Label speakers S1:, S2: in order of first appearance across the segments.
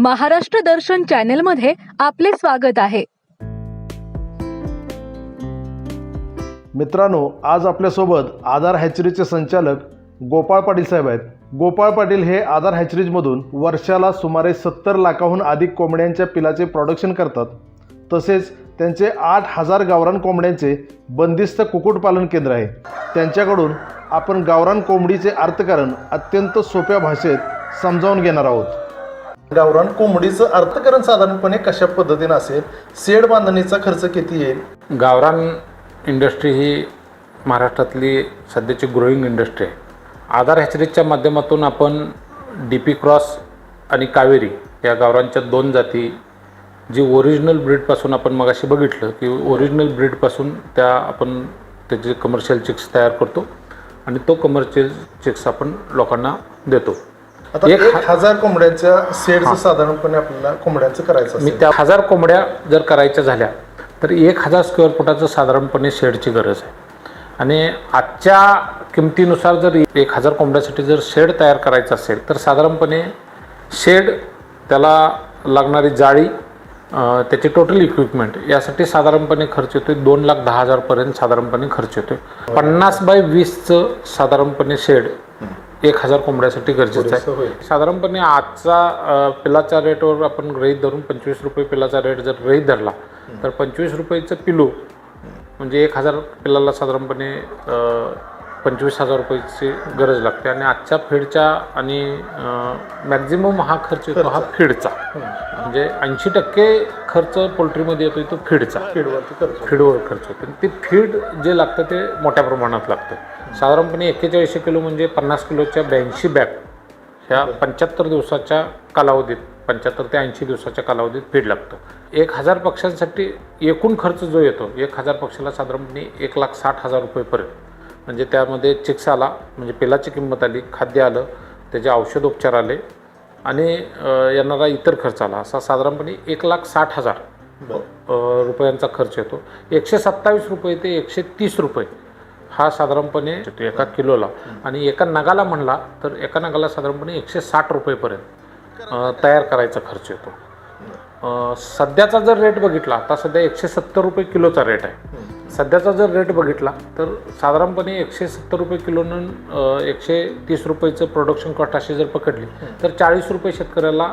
S1: महाराष्ट्र दर्शन चॅनेलमध्ये आपले स्वागत आहे।
S2: मित्रांनो, आज आपल्यासोबत आधार हॅचरीचे संचालक गोपाळ पाटील साहेब आहेत। गोपाळ पाटील हे आधार हॅचरीजमधून वर्षाला सुमारे 70 लाखाहून अधिक कोंबड्यांच्या पिलाचे प्रोडक्शन करतात। तसेच त्यांचे 8000 गावरान कोंबड्यांचे बंदिस्त कुक्कुटपालन केंद्र आहे। त्यांच्याकडून आपण गावरान कोंबडीचे अर्थकारण अत्यंत सोप्या भाषेत समजावून घेणार आहोत। गावरान कोंबडीचं अर्थकारण साधारणपणे कशा पद्धतीने असेल, शेड बांधणीचा खर्च किती येईल?
S3: गावरान इंडस्ट्री ही महाराष्ट्रातली सध्याची ग्रोईंग इंडस्ट्री आहे। आधार हॅचरीजच्या माध्यमातून आपण DP क्रॉस आणि कावेरी या गावरांच्या 2 जाती जी ओरिजिनल ब्रीडपासून आपण मगाशी बघितलं की ओरिजिनल ब्रीडपासून आपण त्याचे कमर्शियल चिक्स तयार करतो आणि तो कमर्शियल चिक्स आपण लोकांना देतो।
S2: आता 1000 कोंबड्यांच्या शेडचं साधारणपणे आपल्याला कोंबड्यांचं करायचं असेल,
S3: मी त्या 1000 कोंबड्या जर करायच्या झाल्या तर 1000 स्क्वेअर फुटाचं साधारणपणे शेडची गरज आहे। आणि आजच्या किमतीनुसार जर 1000 कोंबड्यासाठी जर शेड तयार करायचं असेल तर साधारणपणे शेड, त्याला लागणारी जाळी, त्याचे टोटल इक्विपमेंट यासाठी साधारणपणे खर्च येतो 2,10,000 पर्यंत साधारणपणे खर्च येतो। 50 बाय 20चं साधारणपणे शेड 1000 कोंबड्यासाठी गरजेचं आहे। साधारणपणे आजचा पिलाच्या रेटवर आपण गृहीत धरून 25 रुपये पिलाचा रेट जर गृहीत धरला तर 25 रुपयेचं पिलू म्हणजे 1000 पिलाला साधारणपणे 25,000 रुपयाची गरज लागते। आणि आजच्या फीडच्या आणि मॅक्झिमम हा खर्च येतो हा फीडचा, म्हणजे 80% खर्च पोल्ट्रीमध्ये येतो तो फीडचा, फीडवर खर्च होतो। ते फीड जे लागतं ते मोठ्या प्रमाणात लागतं। साधारणपणे 41 किलो म्हणजे 50 किलोच्या 82 बॅग ह्या 75 दिवसाच्या कालावधीत, 75 ते 80 दिवसाच्या कालावधीत फीड लागतं। 1000 पक्ष्यांसाठी एकूण खर्च जो येतो 1000 पक्षाला साधारणपणे 1,60,000 रुपयेपर्यंत, म्हणजे त्यामध्ये चिक्स आला, म्हणजे पिलाची किंमत आली, खाद्य आलं, त्याचे औषधोपचार आले आणि येणारा इतर खर्च आला, असा साधारणपणे 1,60,000 रुपयांचा खर्च येतो। 127 रुपये ते 130 रुपये हा साधारणपणे येतो एका किलोला। आणि एका नगाला म्हणला तर एका नगाला साधारणपणे 160 रुपयेपर्यंत तयार करायचा खर्च येतो। सध्याचा जर रेट बघितला, आता सध्या 170 रुपये किलोचा रेट आहे। सध्याचा जर रेट बघितला तर साधारणपणे 170 रुपये किलोनं 130 रुपयेचं प्रोडक्शन कॉस्ट अशी जर पकडली तर 40 रुपये शेतकऱ्याला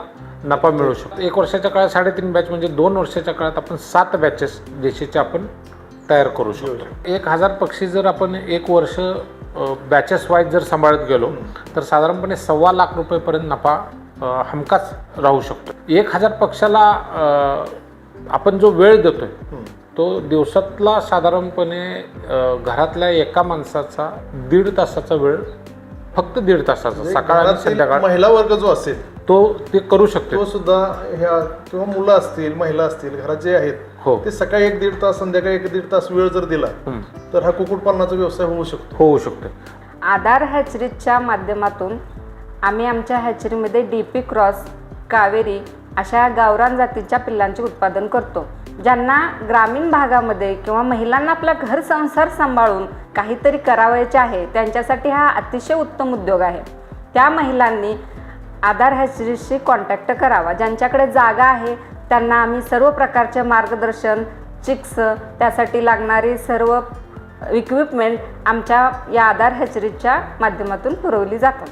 S3: नफा मिळू शकतो। 1 वर्षाच्या काळात 3.5 बॅच म्हणजे 2 वर्षाच्या काळात आपण 7 बॅचेस देशीचे आपण तयार करू शकतो। 1000 पक्षी जर आपण 1 वर्ष बॅचेस वाईज जर सांभाळत गेलो तर साधारणपणे 1.25 लाख रुपयेपर्यंत नफा हमखास राहू शकतो। 1000 पक्षाला आपण जो वेळ देतोय तो दिवसातला साधारणपणे घरातल्या एका माणसाचा 1.5 तासाचा वेळ, फक्त 1.5 तासाचा, सकाळ आणि संध्याकाळ
S2: महिला वर्ग जो असेल
S3: तो ते करू शकतो।
S2: तो सुद्धा ह्या किंवा मुलं असतील, महिला असतील, घरात जे आहेत ते सकाळी 1-1.5 तास, संध्याकाळी 1-1.5 तास वेळ जर दिला तर हा कुक्कुटपालनाचा व्यवसाय होऊ शकतो।
S4: आधार हॅचरीजच्या माध्यमातून आम्ही आमच्या हॅचरीमध्ये DP क्रॉस, कावेरी अशा गावरान जातीच्या पिल्लांचे उत्पादन करतो। ज्यांना ग्रामीण भागामध्ये किंवा महिलांना आपला घर संसार सांभाळून काहीतरी करावयाचे आहे त्यांच्यासाठी हा अतिशय उत्तम उद्योग आहे। त्या महिलांनी आधार हॅचरीजशी कॉन्टॅक्ट करावा। ज्यांच्याकडे जागा आहे त्यांना आम्ही सर्व प्रकारचे मार्गदर्शन, चिक्स, त्यासाठी लागणारी सर्व इक्विपमेंट आमच्या या आधार हॅचरीजच्या माध्यमातून पुरवली जातात।